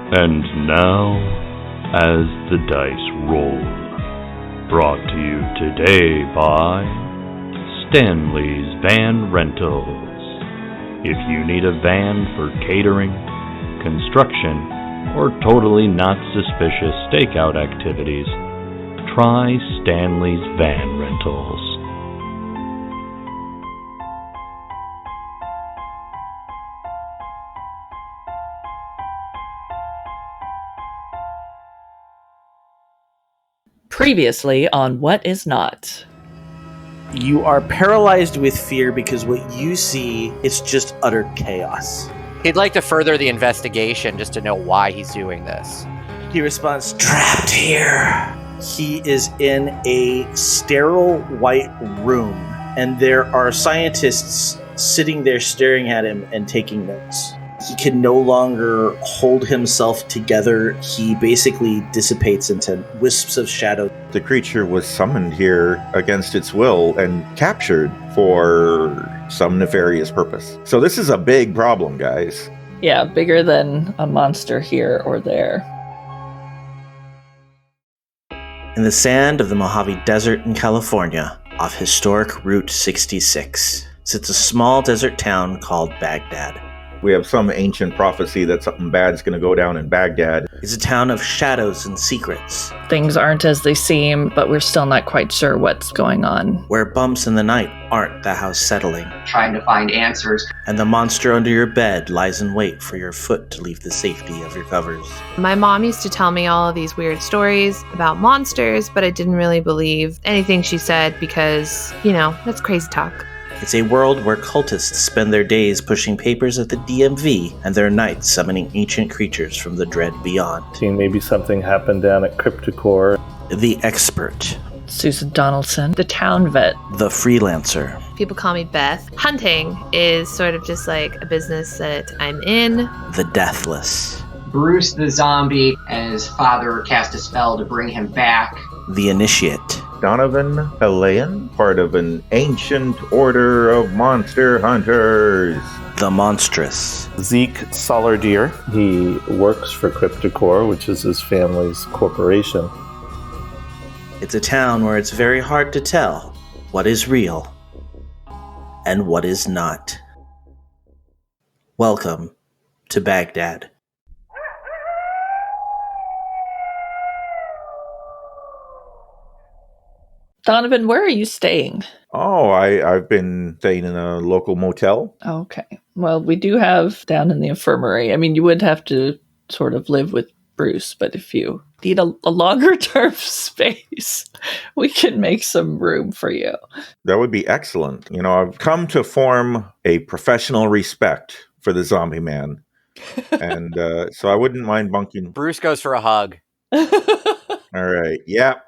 And now, as the dice roll, brought to you today by Stanley's Van Rentals. If you need a van for catering, construction, or totally not suspicious stakeout activities, try Stanley's Van Rentals. Previously on What Is Not. You are paralyzed with fear because what you see is just utter chaos. He'd like to further the investigation just to know why he's doing this. He responds, "Trapped here." He is in a sterile white room, and there are scientists sitting there staring at him and taking notes. He can no longer hold himself together. He basically dissipates into wisps of shadow. The creature was summoned here against its will and captured for some nefarious purpose. So this is a big problem, guys. Yeah, bigger than a monster here or there. In the sand of the Mojave Desert in California, off historic Route 66, sits a small desert town called Bagdad. We have some ancient prophecy that something bad's going to go down in Baghdad. It's a town of shadows and secrets, Things aren't as they seem, but we're still not quite sure what's going on. where bumps in the night aren't the house settling, trying to find answers. and the monster under your bed lies in wait for your foot to leave the safety of your covers. My mom used to tell me all of these weird stories about monsters, but I didn't really believe anything she said because, that's crazy talk. It's a world where cultists spend their days pushing papers at the DMV and their nights summoning ancient creatures from the dread beyond. Seen maybe something happened down at CrypticCorp. The expert, Susan Donaldson, the town vet. the freelancer, People call me Beth. Hunting is sort of just like a business that I'm in. the deathless, Bruce the zombie and his father cast a spell to bring him back. the initiate, Donovan Elaine, part of an ancient order of monster hunters. the monstrous, Zeke Solardier. He works for CrypticCorp, which is his family's corporation. It's a town where it's very hard to tell what is real and what is not. Welcome to Baghdad. Donovan, where are you staying? Oh, I've been staying in a local motel. Okay. Well, we do have down in the infirmary. I mean, you would have to sort of live with Bruce, but if you need a longer term space, we can make some room for you. That would be excellent. I've come to form a professional respect for the zombie man. And so I wouldn't mind bunking. Bruce goes for a hug. All right. Yep.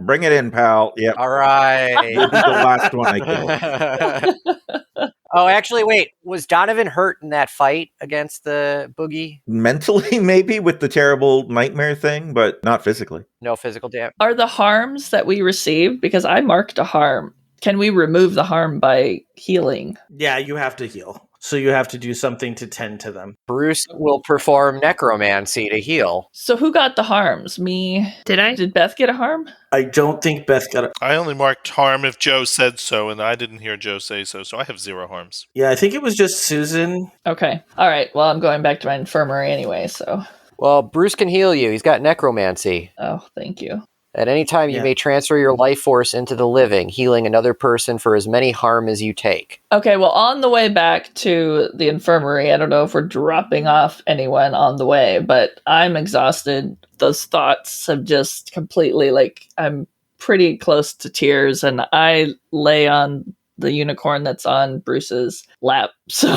Bring it in, pal. Yep. All right. You'll be the last one I kill. Oh, actually, wait. Was Donovan hurt in that fight against the Boogey? Mentally, maybe, with the terrible nightmare thing, but not physically. No physical damage? Are the harms that we received, because I marked a harm, can we remove the harm by healing? Yeah, you have to heal. So you have to do something to tend to them. Bruce will perform necromancy to heal. So who got the harms? Me? Did I? Did Beth get a harm? I don't think Beth got it. I only marked harm if Joe said so, and I didn't hear Joe say so I have 0 harms. Yeah, I think it was just Susan. Okay. All right. Well, I'm going back to my infirmary anyway, so. Well, Bruce can heal you. He's got necromancy. Oh, thank you. At any time, you may transfer your life force into the living, healing another person for as many harm as you take. Okay, well, on the way back to the infirmary, I don't know if we're dropping off anyone on the way, but I'm exhausted. Those thoughts have just completely, I'm pretty close to tears, and I lay on the unicorn that's on Bruce's lap. So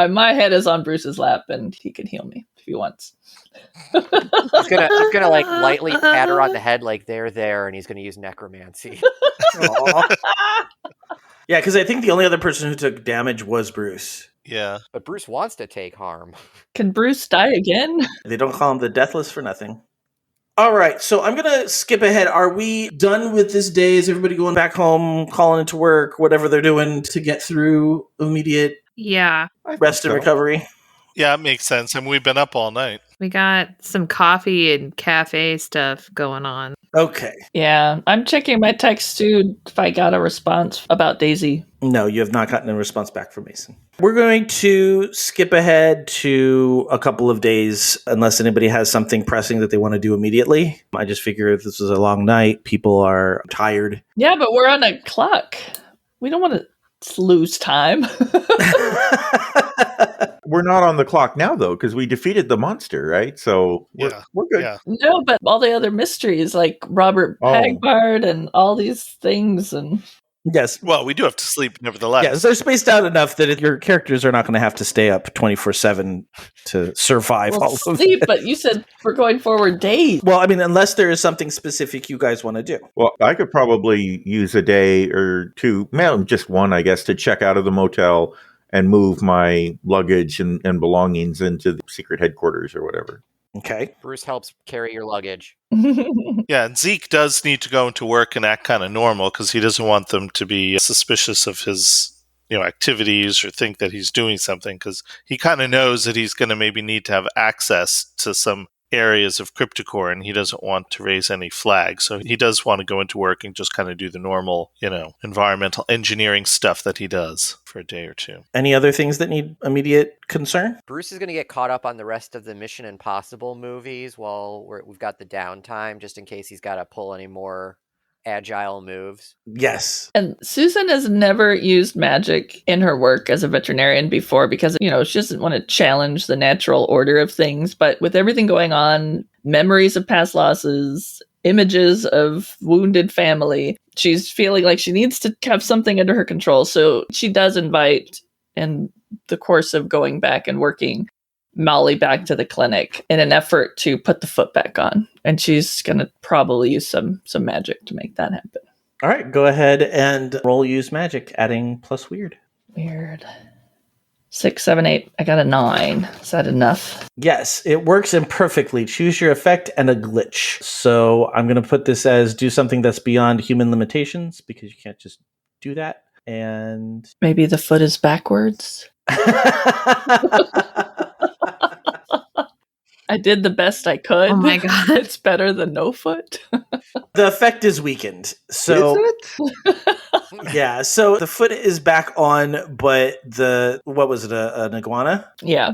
my head is on Bruce's lap, and he can heal me if he wants. He's gonna lightly pat her on the head, like there, and he's gonna use necromancy. Yeah, because I think the only other person who took damage was Bruce. Yeah. But Bruce wants to take harm. Can Bruce die again? They don't call him the Deathless for nothing. All right, so I'm going to skip ahead. Are we done with this day? Is everybody going back home, calling into work, whatever they're doing to get through immediate Yeah. rest and recovery? Yeah, it makes sense. I mean, we've been up all night. We got some coffee and cafe stuff going on. Okay. Yeah, I'm checking my text too if I got a response about Daisy. No, you have not gotten a response back from Mason. We're going to skip ahead to a couple of days unless anybody has something pressing that they want to do immediately. I just figure if this is a long night, people are tired. Yeah, but we're on a clock. We don't want to lose time. We're not on the clock now, though, because we defeated the monster, right? So we're good. Yeah. No, but all the other mysteries like Robert Hagbard and all these things and Yes. Well, we do have to sleep nevertheless. Yes, they're spaced out enough that your characters are not going to have to stay up 24/7 to survive all of sleep, it. but you said we're going forward days. Well, I mean, unless there is something specific you guys want to do. Well, I could probably use a day or two, just one, I guess, to check out of the motel and move my luggage and belongings into the secret headquarters or whatever. Okay. Bruce helps carry your luggage. Yeah, and Zeke does need to go into work and act kind of normal because he doesn't want them to be suspicious of his, activities or think that he's doing something because he kind of knows that he's going to maybe need to have access to some areas of CrypticCorp and he doesn't want to raise any flags. So he does want to go into work and just kind of do the normal, environmental engineering stuff that he does for a day or two. Any other things that need immediate concern? Bruce is going to get caught up on the rest of the Mission Impossible movies while we've got the downtime, just in case he's got to pull any more agile moves. Yes. And Susan has never used magic in her work as a veterinarian before because, she doesn't want to challenge the natural order of things. But with everything going on, memories of past losses, images of wounded family, she's feeling like she needs to have something under her control. So she does invite, in the course of going back and working, Molly back to the clinic in an effort to put the foot back on. And she's going to probably use some magic to make that happen. All right, go ahead and roll use magic, adding plus weird. Weird. 6, 7, 8. I got a 9. Is that enough? Yes, it works imperfectly. Choose your effect and a glitch. So I'm going to put this as do something that's beyond human limitations because you can't just do that. And maybe the foot is backwards. I did the best I could. Oh my god. It's better than no foot. The effect is weakened. So is it? Yeah, so the foot is back on, but what was it, an iguana? Yeah.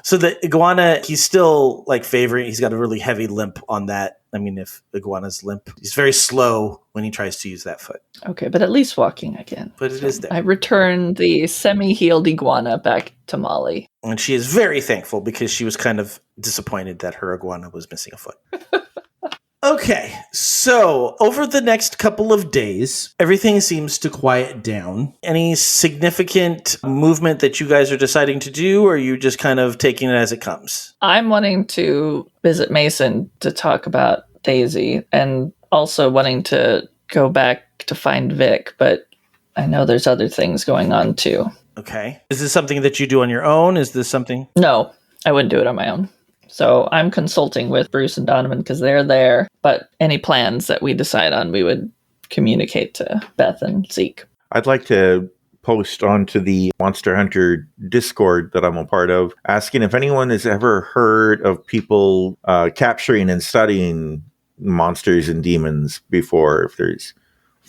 So the iguana, he's still favoring, he's got a really heavy limp on that. I mean, if iguana's limp, he's very slow when he tries to use that foot. Okay, but at least walking again. But it is there. I return the semi-healed iguana back to Molly. And she is very thankful because she was kind of disappointed that her iguana was missing a foot. Okay, so over the next couple of days, everything seems to quiet down. Any significant movement that you guys are deciding to do, or are you just kind of taking it as it comes? I'm wanting to visit Mason to talk about Daisy, and also wanting to go back to find Vic, but I know there's other things going on too. Okay. Is this something that you do on your own? Is this something? No, I wouldn't do it on my own. So I'm consulting with Bruce and Donovan because they're there. But any plans that we decide on, we would communicate to Beth and Zeke. I'd like to post onto the Monster Hunter Discord that I'm a part of, asking if anyone has ever heard of people capturing and studying monsters and demons before,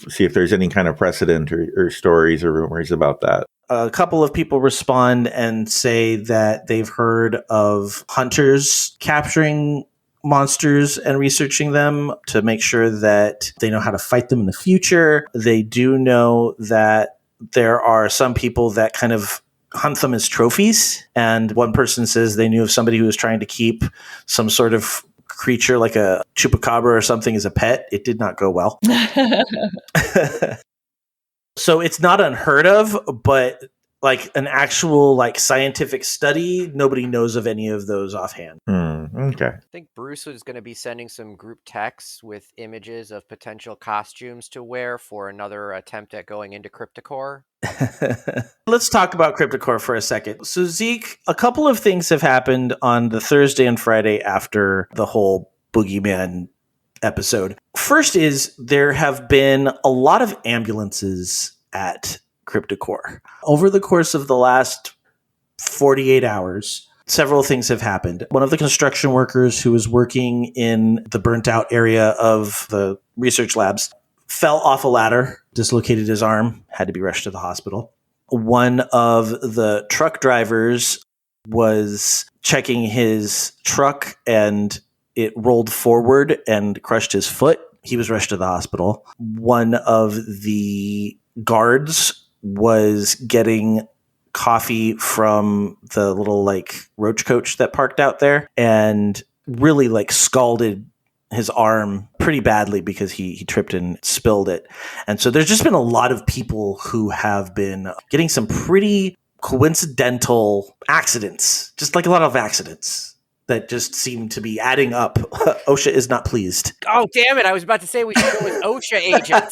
see if there's any kind of precedent or stories or rumors about that. A couple of people respond and say that they've heard of hunters capturing monsters and researching them to make sure that they know how to fight them in the future. They do know that there are some people that kind of hunt them as trophies. And one person says they knew of somebody who was trying to keep some sort of creature like a chupacabra or something as a pet. It did not go well. So it's not unheard of, but an actual scientific study, nobody knows of any of those offhand. Okay. I think Bruce was going to be sending some group texts with images of potential costumes to wear for another attempt at going into CrypticCorp. Let's talk about CrypticCorp for a second. So Zeke, a couple of things have happened on the Thursday and Friday after the whole Boogey Man episode. First is there have been a lot of ambulances at CrypticCorp. Over the course of the last 48 hours, several things have happened. One of the construction workers who was working in the burnt out area of the research labs fell off a ladder, dislocated his arm, had to be rushed to the hospital. One of the truck drivers was checking his truck and it rolled forward and crushed his foot. He was rushed to the hospital. One of the guards was getting coffee from the little like roach coach that parked out there and really like scalded his arm pretty badly because he tripped and spilled it. And so there's just been a lot of people who have been getting some pretty coincidental accidents, just like a lot of accidents that just seem to be adding up. OSHA is not pleased. Oh, damn it. I was about to say we should go with OSHA agents.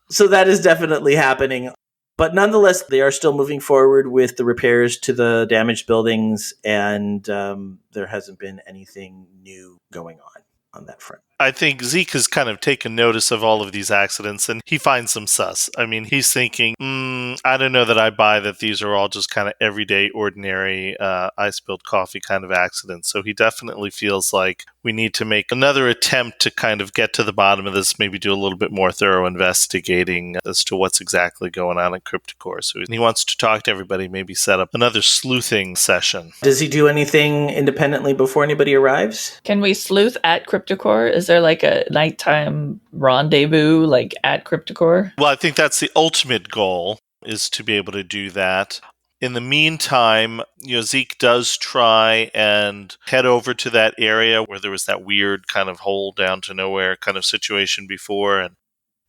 So that is definitely happening. But nonetheless, they are still moving forward with the repairs to the damaged buildings, and there hasn't been anything new going on that front. I think Zeke has kind of taken notice of all of these accidents, and he finds them sus. I mean, he's thinking, I don't know that I buy that these are all just kind of everyday, ordinary, I spilled coffee kind of accidents. So he definitely feels like we need to make another attempt to kind of get to the bottom of this, maybe do a little bit more thorough investigating as to what's exactly going on at CrypticCorp. So he wants to talk to everybody, maybe set up another sleuthing session. Does he do anything independently before anybody arrives? Can we sleuth at CrypticCorp? Is there like a nighttime rendezvous like at CrypticCorp? Well, I think that's the ultimate goal, is to be able to do that. In the meantime, Zeke does try and head over to that area where there was that weird kind of hole down to nowhere kind of situation before, and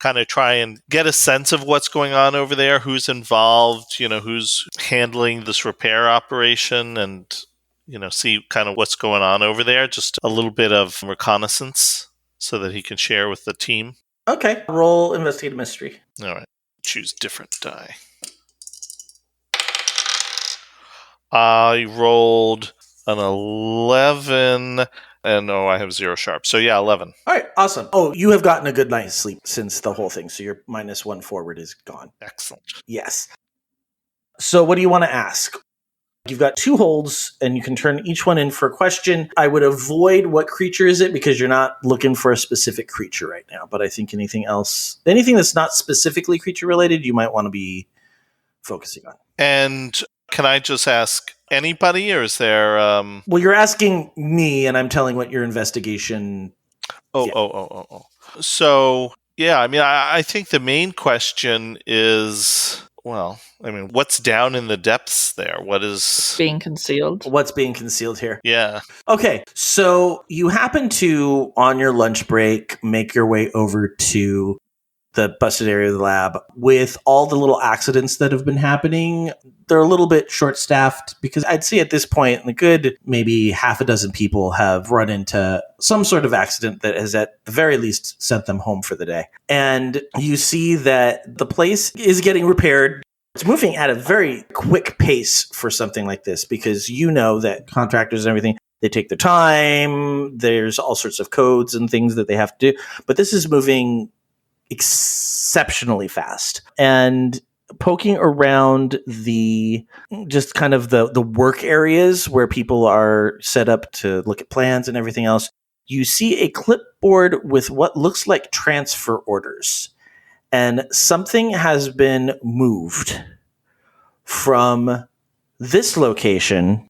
kind of try and get a sense of what's going on over there, who's involved, who's handling this repair operation, and see kind of what's going on over there. Just a little bit of reconnaissance so that he can share with the team. Okay. Roll investigate a mystery. All right. Choose different die. I rolled an 11, and I have 0 sharp. So yeah, 11. All right, awesome. Oh, you have gotten a good night's sleep since the whole thing, so your -1 forward is gone. Excellent. Yes. So what do you want to ask? You've got 2 holds, and you can turn each one in for a question. I would avoid what creature is it, because you're not looking for a specific creature right now. But I think anything that's not specifically creature related, you might want to be focusing on. And can I just ask anybody, or is there... Well, you're asking me, and I'm telling what your investigation... Oh. So, yeah, I mean, I think the main question is... Well, I mean, what's down in the depths there? What is being concealed? What's being concealed here? Yeah. Okay, so you happen to, on your lunch break, make your way over to the busted area of the lab. With all the little accidents that have been happening, they're a little bit short-staffed, because I'd say at this point, a good maybe half a dozen people have run into some sort of accident that has at the very least sent them home for the day. And you see that the place is getting repaired. It's moving at a very quick pace for something like this, because you know that contractors and everything, they take their time. There's all sorts of codes and things that they have to do. But this is moving exceptionally fast. And poking around the work areas where people are set up to look at plans and everything else, you see a clipboard with what looks like transfer orders. And something has been moved from this location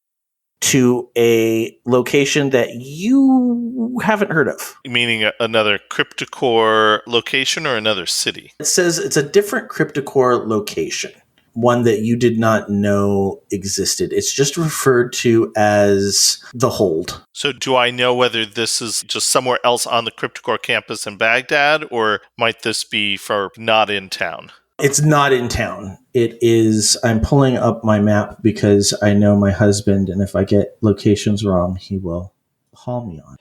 to a location that you haven't heard of. Meaning another CrypticCorp location or another city? It says it's a different CrypticCorp location, one that you did not know existed. It's just referred to as the Hold. So do I know whether this is just somewhere else on the CrypticCorp campus in Baghdad, or might this be for not in town? It's not in town. It is, I'm pulling up my map because I know my husband, and if I get locations wrong, he will haul me on.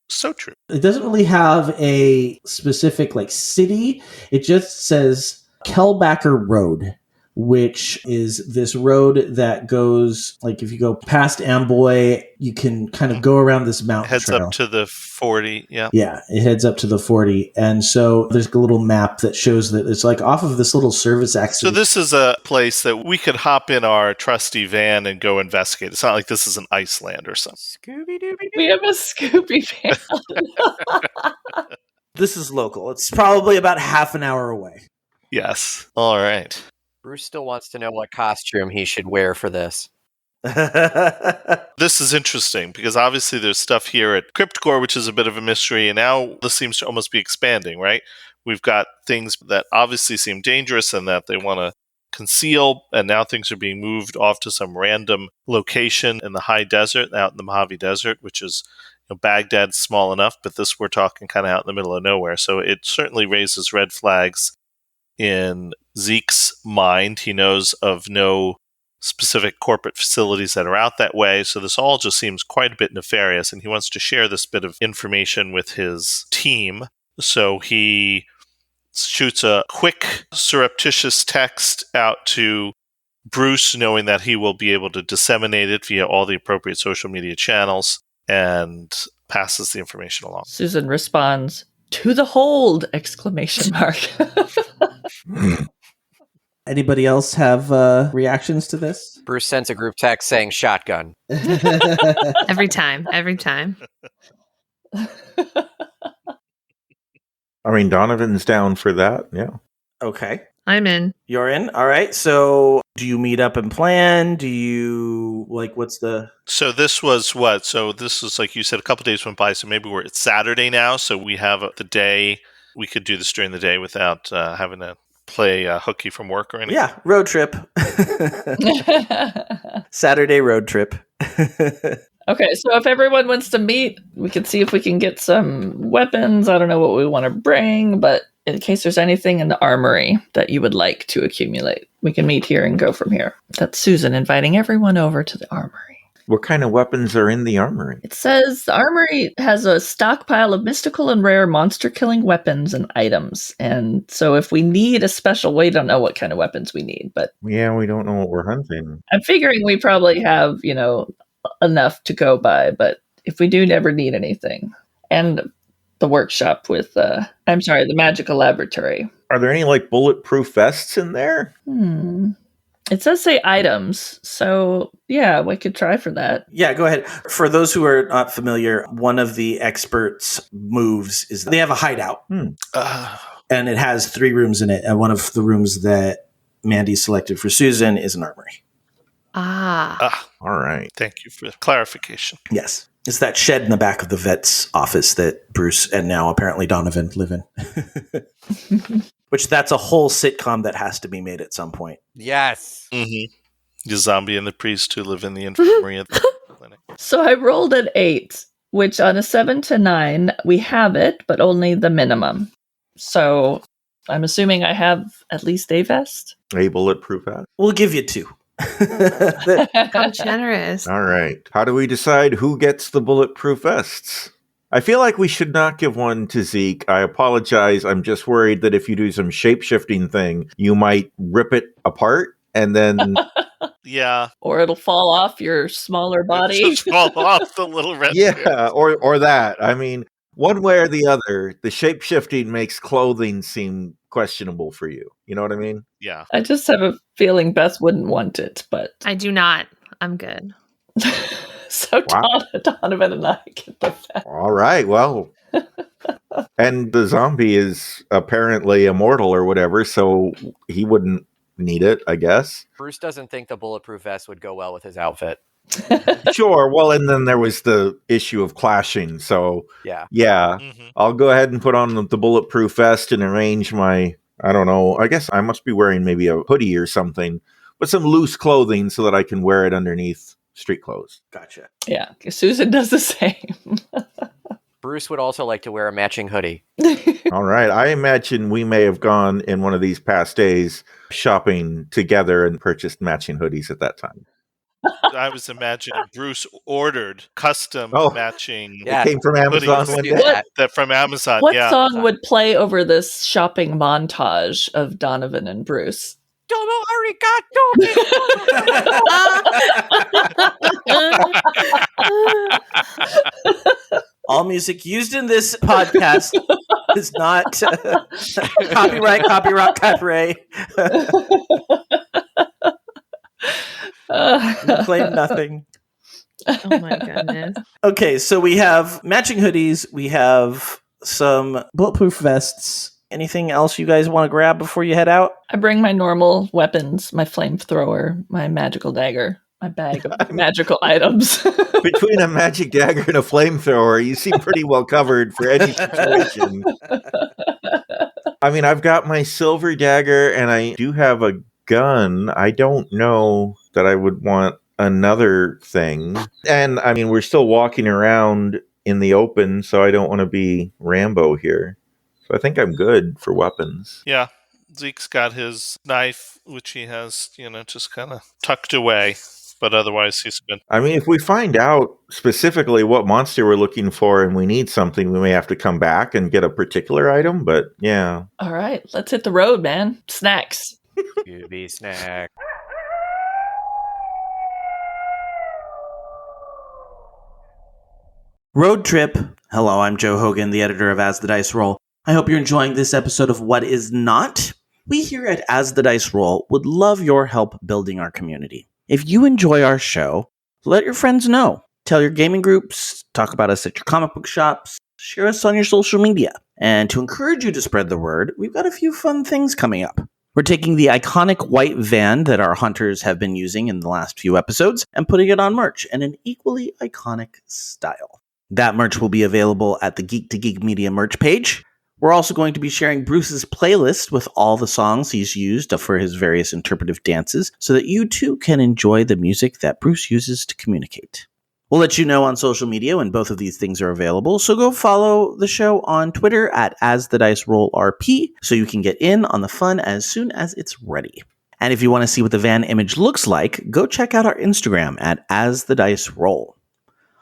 So true. It doesn't really have a specific city. It just says Kelbacker Road. which is this road that goes, like, if you go past Amboy, you can kind of go around this mountain Heads trail. up to the 40, yeah. Yeah, it heads up to the 40. And so there's a little map that shows that it's like off of this little service exit. So this is a place that we could hop in our trusty van and go investigate. It's not like this is an Iceland or something. Scooby-Dooby-Doo. We have a Scooby van. This is local. It's probably about half an hour away. Yes. All right. Bruce still wants to know what costume he should wear for this. This is interesting because obviously there's stuff here at CrypticCorp, which is a bit of a mystery, and now this seems to almost be expanding, right? We've got things that obviously seem dangerous and that they want to conceal, and now things are being moved off to some random location in the high desert, out in the Mojave Desert, which is, Baghdad's small enough, but this we're talking kind of out in the middle of nowhere. So it certainly raises red flags in Zeke's mind. He knows of no specific corporate facilities that are out that way, so this all just seems quite a bit nefarious, and he wants to share this bit of information with his team. So he shoots a quick, surreptitious text out to Bruce, knowing that he will be able to disseminate it via all the appropriate social media channels, and passes the information along. Susan responds, "To the hold!" exclamation mark. Anybody else have reactions to this? Bruce sends a group text saying shotgun. Every time. I mean, Donovan's down for that. Yeah. Okay. I'm in. You're in? All right. So do you meet up and plan? Do you, what's the... So this was what? So this was, like you said, a couple days went by, so maybe it's Saturday now, so we have the day. We could do this during the day without having to play hooky from work or anything. Yeah, road trip. Saturday road trip. Okay, so if everyone wants to meet, we can see if we can get some weapons. I don't know what we want to bring, but in case there's anything in the armory that you would like to accumulate, we can meet here and go from here. That's Susan inviting everyone over to the armory. What kind of weapons are in the armory? It says the armory has a stockpile of mystical and rare monster-killing weapons and items. And so if we need a special, we don't know what kind of weapons we need, but... Yeah, we don't know what we're hunting. I'm figuring we probably have, enough to go by, but if we do never need anything. And the workshop with, the magical laboratory. Are there any, bulletproof vests in there? It says say items, so yeah, we could try for that. Yeah, go ahead. For those who are not familiar, one of the experts' moves is they have a hideout. And it has 3 rooms in it, and one of the rooms that Mandy selected for Susan is an armory. All right. Thank you for the clarification. Yes. It's that shed in the back of the vet's office that Bruce and now apparently Donovan live in. Which that's a whole sitcom that has to be made at some point. Yes. Mm-hmm. The zombie and the priest who live in the infirmary at the clinic. So I rolled an 8, which on a 7 to 9, we have it, but only the minimum. So I'm assuming I have at least a vest? A bulletproof vest? We'll give you 2. How generous. All right. How do we decide who gets the bulletproof vests? I feel like we should not give one to Zeke. I apologize. I'm just worried that if you do some shape-shifting thing, you might rip it apart and then... Yeah. Or it'll fall off your smaller body. It'll just fall off the little red. Yeah, or that. I mean, one way or the other, the shape-shifting makes clothing seem questionable for you. You know what I mean? Yeah. I just have a feeling Beth wouldn't want it, but... I do not. I'm good. So Wow. Donovan and I get the vest. All right, well. And the zombie is apparently immortal or whatever, so he wouldn't need it, I guess. Bruce doesn't think the bulletproof vest would go well with his outfit. Sure. Well, and then there was the issue of clashing. So, Yeah. Mm-hmm. I'll go ahead and put on the bulletproof vest and arrange my, I don't know, I guess I must be wearing maybe a hoodie or something, but some loose clothing so that I can wear it underneath street clothes. Gotcha. Yeah, Susan does the same. Bruce would also like to wear a matching hoodie. All right. I imagine we may have gone in one of these past days shopping together and purchased matching hoodies at that time. I was imagining Bruce ordered custom matching. Yeah. It came from Amazon hoodies. one Do day. that. That from Amazon. What yeah. song would play over this shopping montage of Donovan and Bruce? All music used in this podcast is not copyright. We claim nothing. Oh my goodness. Okay, so we have matching hoodies. We have some bulletproof vests. Anything else you guys want to grab before you head out? I bring my normal weapons, my flamethrower, my magical dagger, my bag of magical items. Between a magic dagger and a flamethrower, you seem pretty well covered for any situation. I mean, I've got my silver dagger and I do have a gun. I don't know that I would want another thing. And I mean, we're still walking around in the open, so I don't want to be Rambo here. So I think I'm good for weapons. Yeah. Zeke's got his knife, which he has, just kind of tucked away. But otherwise, he's good. I mean, if we find out specifically what monster we're looking for and we need something, we may have to come back and get a particular item. But yeah. All right, let's hit the road, man. Snacks. Scooby snack. Road trip. Hello, I'm Joe Hogan, the editor of As the Dice Roll. I hope you're enjoying this episode of What Is Not. We here at As the Dice Roll would love your help building our community. If you enjoy our show, let your friends know. Tell your gaming groups, talk about us at your comic book shops, share us on your social media. And to encourage you to spread the word, we've got a few fun things coming up. We're taking the iconic white van that our hunters have been using in the last few episodes and putting it on merch in an equally iconic style. That merch will be available at the Geek to Geek Media merch page. We're also going to be sharing Bruce's playlist with all the songs he's used for his various interpretive dances so that you too can enjoy the music that Bruce uses to communicate. We'll let you know on social media when both of these things are available, so go follow the show on Twitter at AsTheDiceRollRP so you can get in on the fun as soon as it's ready. And if you want to see what the van image looks like, go check out our Instagram at AsTheDiceRoll.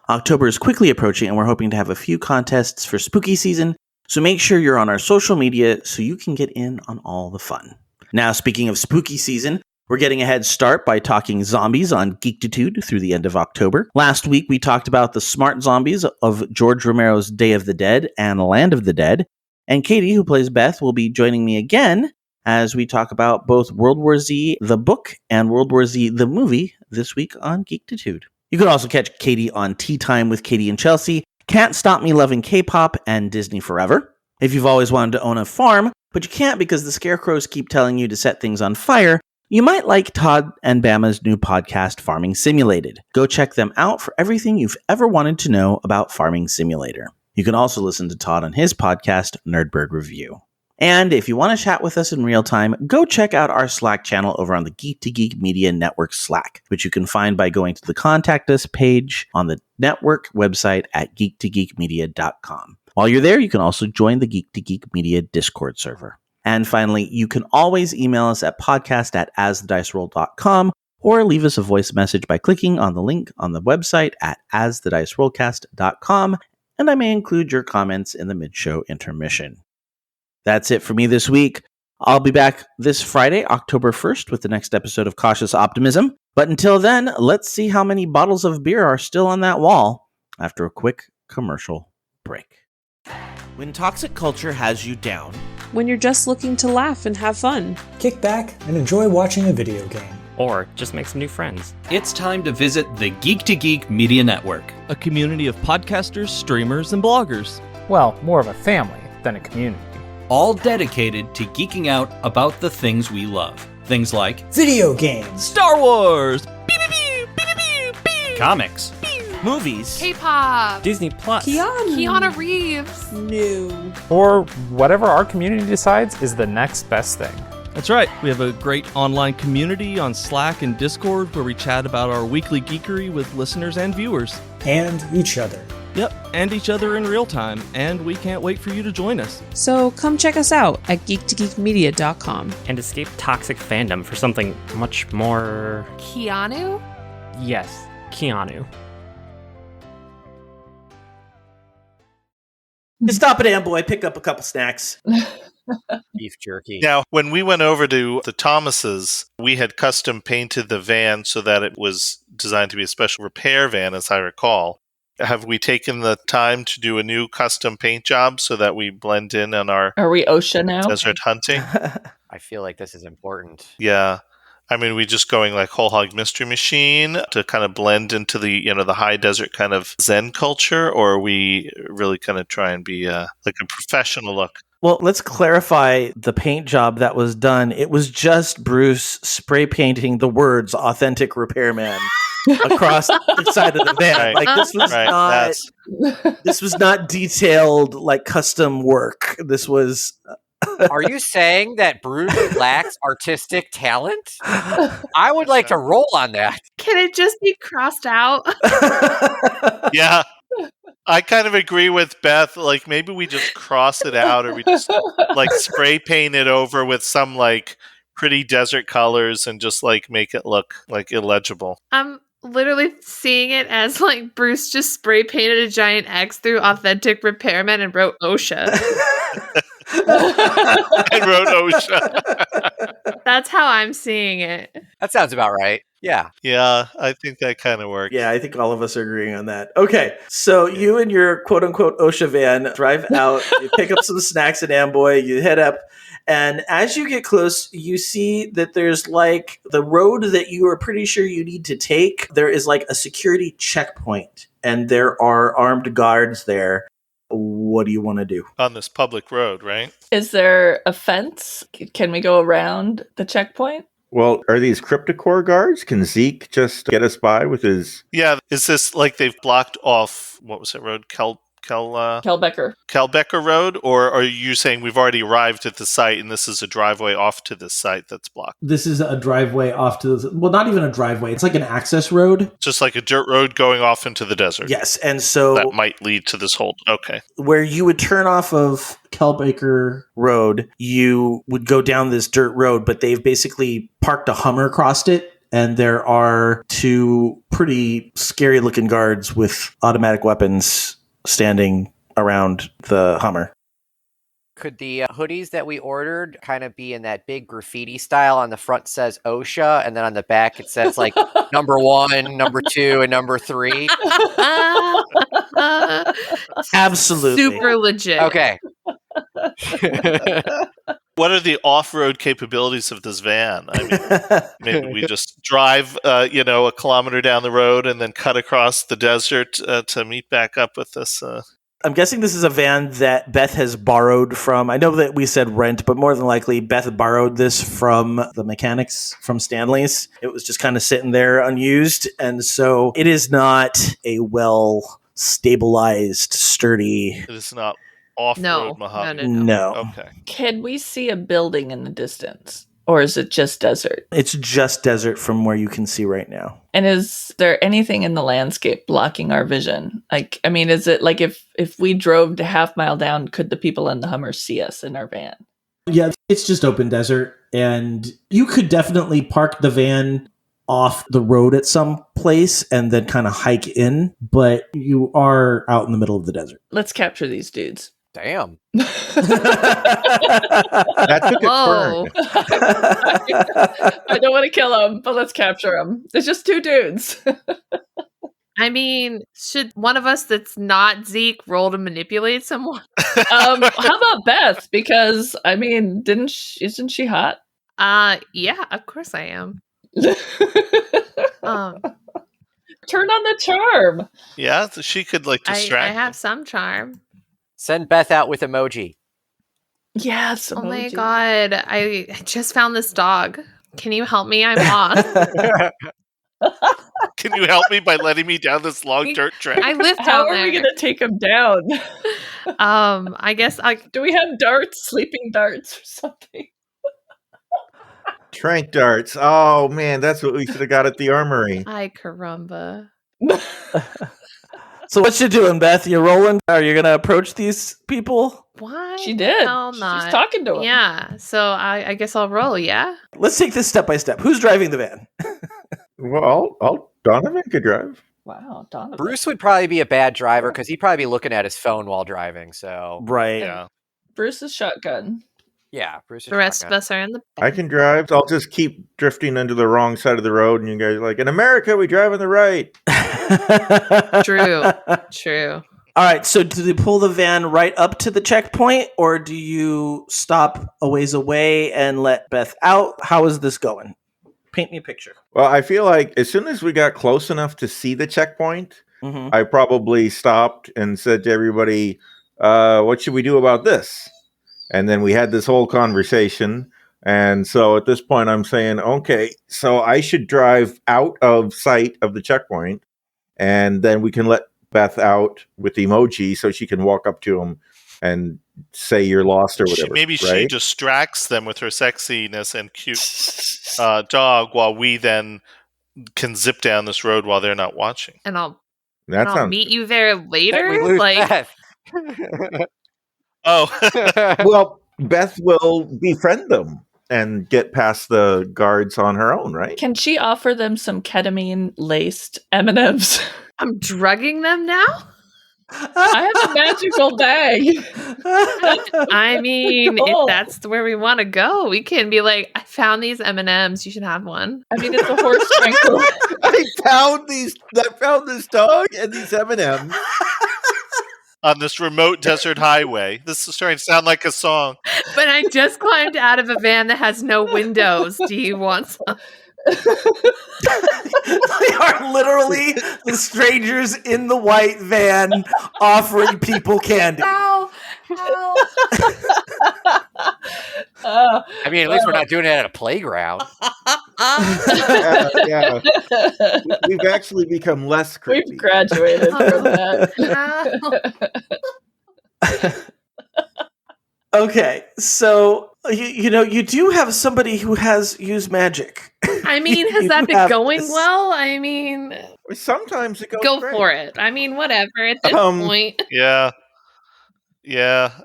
October is quickly approaching and we're hoping to have a few contests for spooky season, so make sure you're on our social media so you can get in on all the fun. Now, speaking of spooky season, we're getting a head start by talking zombies on Geektitude through the end of October. Last week, we talked about the smart zombies of George Romero's Day of the Dead and Land of the Dead. And Katie, who plays Beth, will be joining me again as we talk about both World War Z, the book, and World War Z, the movie, this week on Geektitude. You can also catch Katie on Tea Time with Katie and Chelsea, Can't Stop Me Loving K-Pop, and Disney Forever. If you've always wanted to own a farm, but you can't because the scarecrows keep telling you to set things on fire, you might like Todd and Bama's new podcast, Farming Simulated. Go check them out for everything you've ever wanted to know about Farming Simulator. You can also listen to Todd on his podcast, Nerdberg Review. And if you want to chat with us in real time, go check out our Slack channel over on the Geek to Geek Media Network Slack, which you can find by going to the Contact Us page on the network website at geektogeekmedia.com. While you're there, you can also join the Geek to Geek Media Discord server. And finally, you can always email us at podcast@asthediceroll.com or leave us a voice message by clicking on the link on the website at asthedicerollcast.com, and I may include your comments in the mid-show intermission. That's it for me this week. I'll be back this Friday, October 1st, with the next episode of Cautious Optimism. But until then, let's see how many bottles of beer are still on that wall after a quick commercial break. When toxic culture has you down, when you're just looking to laugh and have fun, kick back and enjoy watching a video game, or just make some new friends, it's time to visit the Geek to Geek Media Network, a community of podcasters, streamers, and bloggers. Well, more of a family than a community. All dedicated to geeking out about the things we love. Things like video games, Star Wars, comics, movies, K-pop, Disney Plus, Keanu Reeves, new, or whatever our community decides is the next best thing. That's right. We have a great online community on Slack and Discord where we chat about our weekly geekery with listeners and viewers. And each other. Yep, and each other in real time, and we can't wait for you to join us. So come check us out at geektogeekmedia.com. And escape toxic fandom for something much more... Keanu? Yes, Keanu. Stop it, Amboy. Pick up a couple snacks. Beef jerky. Now, when we went over to the Thomases, we had custom painted the van so that it was designed to be a special repair van, as I recall. Have we taken the time to do a new custom paint job so that we blend in on our Are we OSHA now? desert hunting? I feel like this is important. Yeah. I mean, we just going like whole hog mystery machine to kind of blend into the, the high desert kind of Zen culture, or are we really kind of try and be like a professional look? Well, let's clarify the paint job that was done. It was just Bruce spray painting the words "authentic repairman" across the side of the van. Right. Like this was not detailed like custom work. This was. Are you saying that Bruce lacks artistic talent? I would like to roll on that. Can it just be crossed out? Yeah. I kind of agree with Beth. Like, maybe we just cross it out, or we just like spray paint it over with some like pretty desert colors and just like make it look like illegible. I'm literally seeing it as like Bruce just spray painted a giant X through authentic repairman and wrote OSHA. And wrote OSHA. That's how I'm seeing it. That sounds about right. Yeah. Yeah, I think that kind of works. Yeah, I think all of us are agreeing on that. Okay, so you and your quote-unquote OSHA van drive out, you pick up some snacks at Amboy, you head up, and as you get close, you see that there's like the road that you are pretty sure you need to take. There is like a security checkpoint, and there are armed guards there. What do you want to do? On this public road, right? Is there a fence? Can we go around the checkpoint? Well, are these CrypticCorp guards? Can Zeke just get us by with his... Yeah, is this like they've blocked off, what was that road? Kelbecker Road? Or are you saying we've already arrived at the site and this is a driveway off to the site that's blocked? This is a driveway off to the... Well, not even a driveway. It's like an access road. Just like a dirt road going off into the desert. Yes, and so... That might lead to this whole... Okay. Where you would turn off of Kelbecker Road, you would go down this dirt road, but they've basically parked a Hummer across it. And there are two pretty scary looking guards with automatic weapons standing around the Hummer. Could the hoodies that we ordered kind of be in that big graffiti style? On the front says OSHA, and then on the back it says like number 1, number 2, and number 3. Absolutely. Super legit. Okay. What are the off-road capabilities of this van? I mean, maybe we just drive, a kilometer down the road and then cut across the desert to meet back up with this. I'm guessing this is a van that Beth has borrowed from. I know that we said rent, but more than likely Beth borrowed this from the mechanics from Stanley's. It was just kind of sitting there unused. And so it is not a well stabilized, sturdy. It is not off-road Mojave. No. Okay. Can we see a building in the distance? Or is it just desert? It's just desert from where you can see right now. And is there anything in the landscape blocking our vision? Like, I mean, is it like if we drove to half mile down, could the people in the Hummer see us in our van? Yeah, it's just open desert. And you could definitely park the van off the road at some place and then kind of hike in. But you are out in the middle of the desert. Let's capture these dudes. Damn. That took a turn. I don't want to kill them, but let's capture them. There's just two dudes. I mean, should one of us that's not Zeke roll to manipulate someone? How about Beth? Because, I mean, isn't she hot? Yeah, of course I am. Turn on the charm. Yeah, so she could distract. I have some charm. Send Beth out with emoji. Yes. Oh my god, I just found this dog. Can you help me? I'm lost. Can you help me by letting me down this long dirt track? I live down How are there. we going to take him down? I guess do we have darts, sleeping darts or something? Trank darts. Oh, man, that's what we should have got at the armory. Ay, caramba. So what you doing, Beth? You rolling? Are you going to approach these people? Why? She did. Hell not. She's talking to him. Yeah, so I guess I'll roll, yeah? Let's take this step by step. Who's driving the van? Well, Donovan could drive. Wow, Donovan. Bruce would probably be a bad driver because he'd probably be looking at his phone while driving. So Right. Yeah. Bruce's shotgun. Yeah, Bruce is The rest shotgun. of us are in the I can drive. I'll just keep drifting into the wrong side of the road, and you guys are like, in America, we drive on the right. True. All right, so do they pull the van right up to the checkpoint, or do you stop a ways away and let Beth out? How is this going? Paint me a picture. Well, I feel like as soon as we got close enough to see the checkpoint, I probably stopped and said to everybody, what should we do about this? And then we had this whole conversation. And so at this point, I'm saying, okay, so I should drive out of sight of the checkpoint, and then we can let Beth out with the emoji so she can walk up to him and say you're lost or whatever. Maybe she distracts them with her sexiness and cute dog while we then can zip down this road while they're not watching. And I'll meet you there later. We lose Beth. Well, Beth will befriend them and get past the guards on her own, right? Can she offer them some ketamine-laced M&Ms? I'm drugging them now? I have a magical bag. I mean, if that's where we want to go, we can be like, I found these M&Ms. You should have one. I mean, it's a horse tranquil. I found this dog and these M&Ms. On this remote desert highway. This is starting to sound like a song. But I just climbed out of a van that has no windows. Do you want some? They are literally the strangers in the white van offering people candy. Ow. I mean, at least we're not doing it at a playground. Yeah. We've actually become less creepy. We've graduated from that. Okay, so you do have somebody who has used magic. I mean, has that been going well? I mean, sometimes it goes go great. for it. I mean, whatever at this point. Yeah,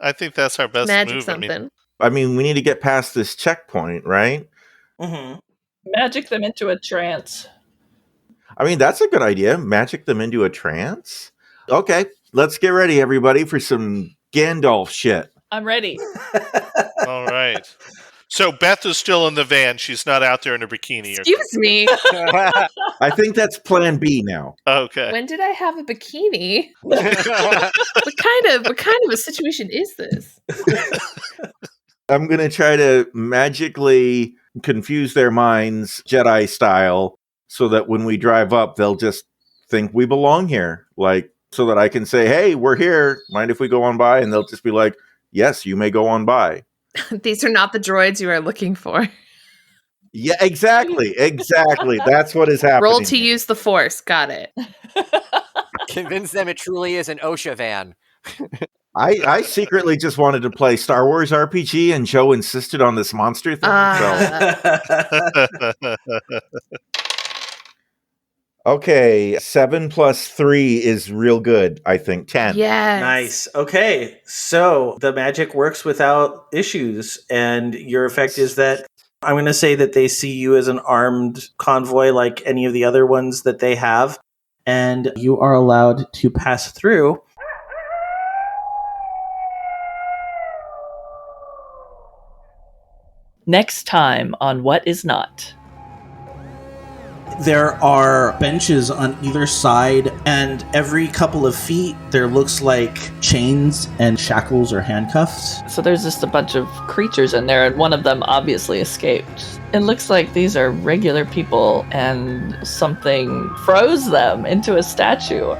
I think that's our best Magic move. something. I mean, we need to get past this checkpoint, right? Mm-hmm. Magic them into a trance. I mean, that's a good idea. Magic them into a trance. Okay, let's get ready, everybody, for some Gandalf shit. I'm ready. All right. So Beth is still in the van. She's not out there in a bikini. Excuse me. I think that's plan B now. Okay. When did I have a bikini? What kind of a situation is this? I'm going to try to magically confuse their minds, Jedi style, so that when we drive up, they'll just think we belong here. Like, so that I can say, hey, we're here. Mind if we go on by? And they'll just be like, yes, you may go on by. These are not the droids you are looking for. Yeah, exactly. That's what is happening. Roll to use the Force. Got it. Convince them it truly is an OSHA van. I secretly just wanted to play Star Wars RPG, and Joe insisted on this monster thing. Okay, 7 plus 3 is real good, I think. 10. Yes. Nice. Okay, so the magic works without issues, and your effect is that I'm going to say that they see you as an armed convoy like any of the other ones that they have, and you are allowed to pass through. Next time on What Is Not. There are benches on either side, and every couple of feet there looks like chains and shackles or handcuffs. So there's just a bunch of creatures in there, and one of them obviously escaped. It looks like these are regular people, and something froze them into a statue.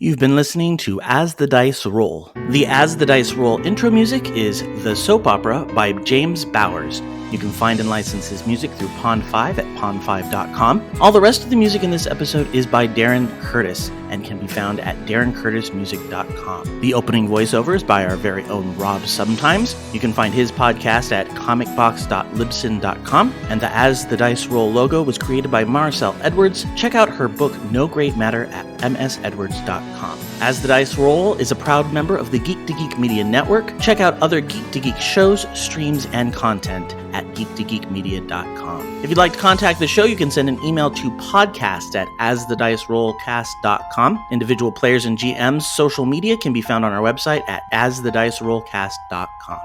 You've been listening to As the Dice Roll. The As the Dice Roll intro music is The Soap Opera by James Bowers. You can find and license his music through Pond5 at pond5.com. All the rest of the music in this episode is by Darren Curtis and can be found at darrencurtismusic.com. The opening voiceover is by our very own Rob Sometimes. You can find his podcast at comicbox.libsyn.com. And the As the Dice Roll logo was created by Maricel Edwards. Check out her book No Great Matter at msedwards.com. As the Dice Roll is a proud member of the Geek to Geek Media Network. Check out other Geek to Geek shows, streams, and content at geektogeekmedia.com. If you'd like to contact the show, you can send an email to podcast at asthedicerollcast.com. Individual players and GMs' social media can be found on our website at asthedicerollcast.com.